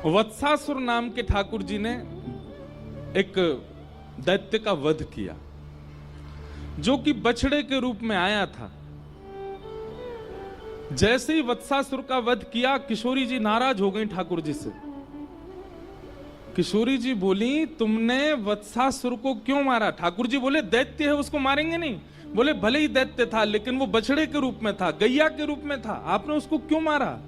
वत्सासुर नाम के ठाकुर जी ने एक दैत्य का वध किया, जो कि बछड़े के रूप में आया था। जैसे ही वत्सासुर का वध किया, किशोरी जी नाराज हो गई ठाकुर जी से। किशोरी जी बोली, तुमने वत्सासुर को क्यों मारा? ठाकुर जी बोले, दैत्य है, उसको मारेंगे नहीं। बोले, भले ही दैत्य था, लेकिन वो बछड़े के रूप में था, गैया के रूप में था, आपने उसको क्यों मारा?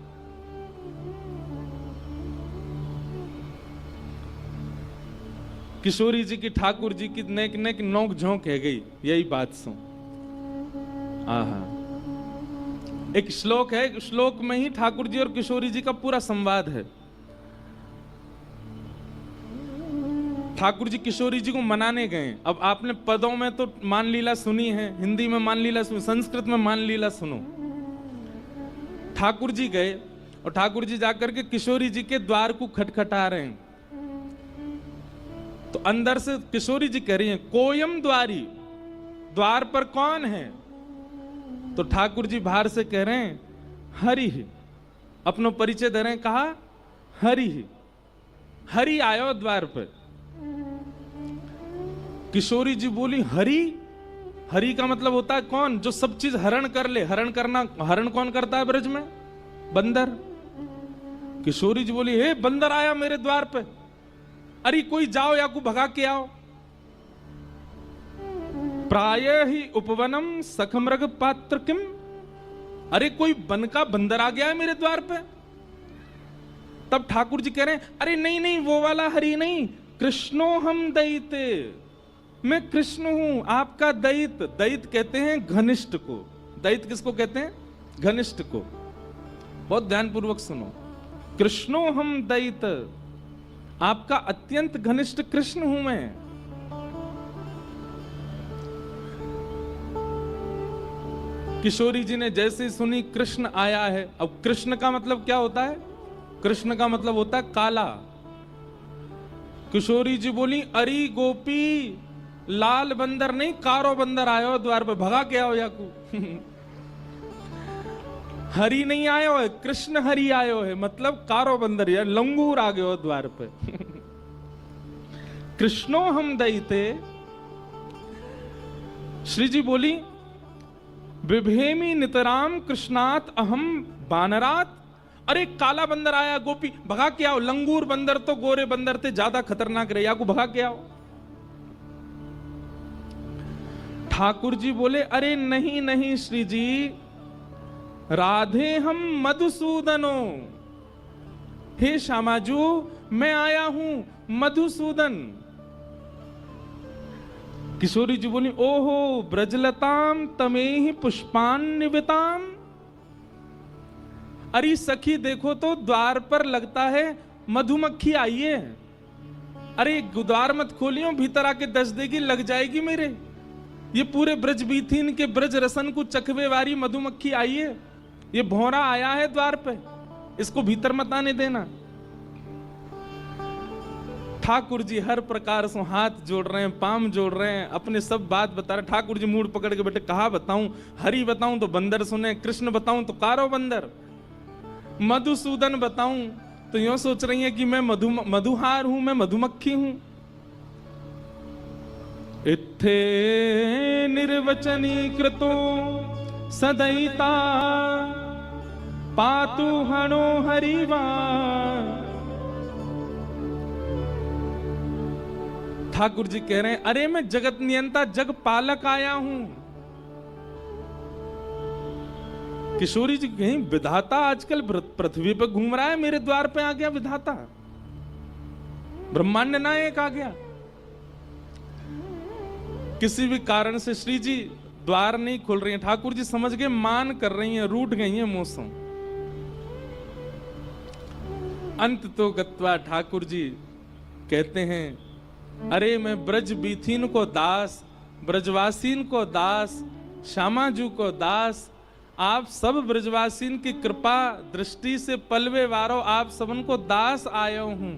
किशोरी जी की ठाकुर जी की नेक नेक नोक झोंक है गई, यही बात सुन। आहा, एक श्लोक है, श्लोक में ही ठाकुर जी और किशोरी जी का पूरा संवाद है। ठाकुर जी किशोरी जी को मनाने गए। अब आपने पदों में तो मान लीला सुनी है, हिंदी में मान लीला सुनी, संस्कृत में मान लीला सुनो। ठाकुर जी गए और ठाकुर जी जाकर के किशोरी जी के द्वार को खटखटा रहे हैं। तो अंदर से किशोरी जी कह रही हैं, कोयम द्वारी, द्वार पर कौन है? तो ठाकुर जी बाहर से कह रहे हैं, हरि ही। अपनो परिचय दे रहे हैं, कहा हरि ही, हरि आयो द्वार पर। किशोरी जी बोली, हरि? हरि का मतलब होता है कौन? जो सब चीज हरण कर ले। हरण करना, हरण कौन करता है ब्रज में? बंदर। किशोरी जी बोली, हे बंदर आया मेरे द्वार पे, अरे कोई जाओ या को भगा के आओ। प्राय ही उपवनम सखमृग पात्र किम, अरे कोई वन का बंदर आ गया है मेरे द्वार पे। तब ठाकुर जी कह रहे हैं, अरे नहीं नहीं, वो वाला हरि नहीं, कृष्णो हम दैते, मैं कृष्ण हूं, आपका दैत। दैत कहते हैं घनिष्ठ को। दैत किसको कहते हैं? घनिष्ठ को। बहुत ध्यानपूर्वक सुनो, कृष्णो हम दैत, आपका अत्यंत घनिष्ठ कृष्ण हूं मैं। किशोरी जी ने जैसे ही सुनी कृष्ण आया है, अब कृष्ण का मतलब क्या होता है? कृष्ण का मतलब होता है काला। किशोरी जी बोली, अरे गोपी, लाल बंदर नहीं, कारो बंदर आयो द्वार पे, भगा के आओ याकू। हरि नहीं आयो है, कृष्ण हरि आयो है, मतलब कारो बंदर या लंगूर आ गयो द्वार पे। कृष्णो हम दैते। श्री जी बोली, विभेमी नितराम कृष्णात अहम बानरात, अरे काला बंदर आया गोपी, भगा के आओ। लंगूर बंदर तो गोरे बंदर थे, ज्यादा खतरनाक रहे, या को भगा के आओ। ठाकुर जी बोले, अरे नहीं नहीं श्री जी, राधे हम मधुसूदनो, हे श्यामाजू मैं आया हूं मधुसूदन। किशोरी जी बोली, ओहो ब्रजलताम तमेहि पुष्पान्विताम, अरे सखी देखो तो द्वार पर लगता है मधुमक्खी आई है। अरे द्वार मत खोलियो, भीतर आके दस देगी, लग जाएगी मेरे। ये पूरे ब्रज बीथीन के ब्रज रसन को चखवे वाली मधुमक्खी आई है, ये भौरा आया है द्वार पे, इसको भीतर मत आने देना। ठाकुर जी हर प्रकार से हाथ जोड़ रहे हैं, पाम जोड़ रहे हैं, अपने सब बात बता रहे। ठाकुर जी मूड पकड़ के बैठे, कहा बताऊं? हरि बताऊं तो बंदर सुने, कृष्ण बताऊं तो कारो बंदर, मधुसूदन बताऊं तो यूं सोच रही है कि मैं मधुहार हूं, मैं मधुमक्खी हूं। इत्थे निर्वचनी कृतो सदैता पातु हणो हरिवा। ठाकुर जी कह रहे हैं, अरे मैं जगत नियंता जग पालक आया हूं। किशोरी जी कहीं विधाता आजकल पृथ्वी पर घूम रहा है, मेरे द्वार पे आ गया विधाता, ब्रह्मांड नायक आ गया। किसी भी कारण से श्री जी द्वार नहीं खोल रही हैं। ठाकुर जी समझ गए, मान कर रही हैं, रूठ गई हैं मौसम। अंत तो गत्वा ठाकुर जी कहते हैं, अरे मैं ब्रज बीथीन को दास, ब्रजवासीन को दास, श्यामाजू को दास, आप सब ब्रजवासीन की कृपा दृष्टि से पलवे वारो, आप सबन को दास आयो हूं।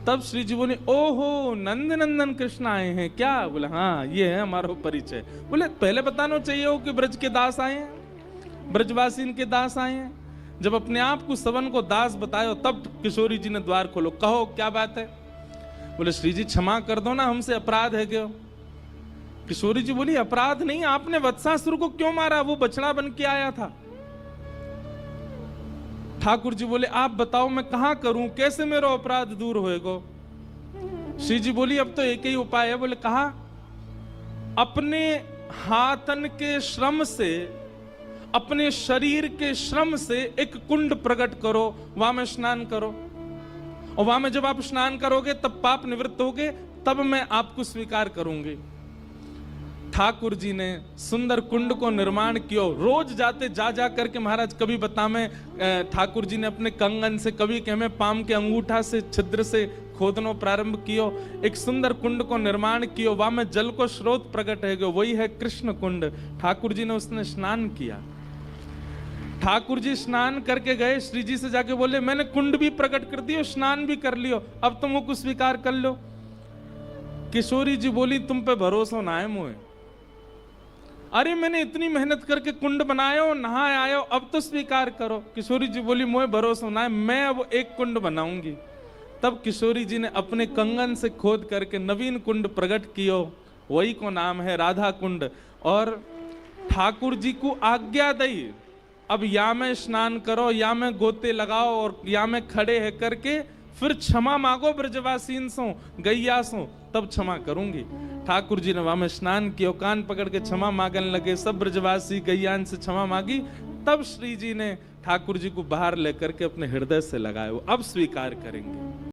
तब श्री जी बोले, ओहो नंद नंदन कृष्ण आए हैं क्या? बोले हाँ, ये है हमारा परिचय। बोले पहले बताना चाहिए हो कि ब्रज के दास आए हैं, ब्रजवासीन के दास आए हैं। जब अपने आप को सवन को दास बतायो, तब किशोरी जी ने द्वार खोलो। कहो क्या बात है? बोले श्री जी क्षमा कर दो ना, हमसे अपराध है क्यों? किशोरी जी बोली अपराध नहीं, आपने वत्सासुर को क्यों मारा? वो बछड़ा बन के आया था। ठाकुर जी बोले आप बताओ मैं कहां करूं, कैसे मेरा अपराध दूर होएगा? श्री जी बोली अब तो एक ही उपाय है। बोले कहा? अपने हाथन के श्रम से, अपने शरीर के श्रम से एक कुंड प्रकट करो, वहां में स्नान करो, और वहां में जब आप स्नान करोगे तब पाप निवृत्त होगे, तब मैं आपको स्वीकार करूंगी। ठाकुर जी ने सुंदर कुंड को निर्माण किया। रोज जाते जा जा करके महाराज कभी बता में ठाकुर जी ने अपने कंगन से, कभी कह में पाम के अंगूठा से छिद्र से खोदनो प्रारंभ कियो, एक सुंदर कुंड को निर्माण कियो। वहां में जल को स्रोत प्रकट है गयो, वही है कृष्ण कुंड। ठाकुर जी ने उसने स्नान किया। ठाकुर जी स्नान करके गए, श्री जी से जाके बोले मैंने कुंड भी प्रकट कर दियो, स्नान भी कर लियो, अब तुम मुझको स्वीकार कर लो। किशोरी जी बोली तुम पे भरोसा ना है मुझे। अरे मैंने इतनी मेहनत करके कुंड बनायो, नहाए आयो, अब तो स्वीकार करो। किशोरी जी बोली मुझे भरोसा ना है, मैं अब एक कुंड बनाऊंगी। तब किशोरी जी ने अपने कंगन से खोद करके नवीन कुंड प्रकट कियो, वही को नाम है राधा कुंड। और ठाकुर जी को आज्ञा दी अब या में स्नान करो, या में गोते लगाओ, और या में खड़े है करके फिर क्षमा मांगो ब्रजवासीन सो, गैया सो, तब क्षमा करूंगी। ठाकुर जी ने वहां में स्नान किया, कान पकड़ के क्षमा मांगने लगे। सब ब्रजवासी गैयान से क्षमा मांगी। तब श्री जी ने ठाकुर जी को बाहर लेकर के अपने हृदय से लगाया, वो अब स्वीकार करेंगे।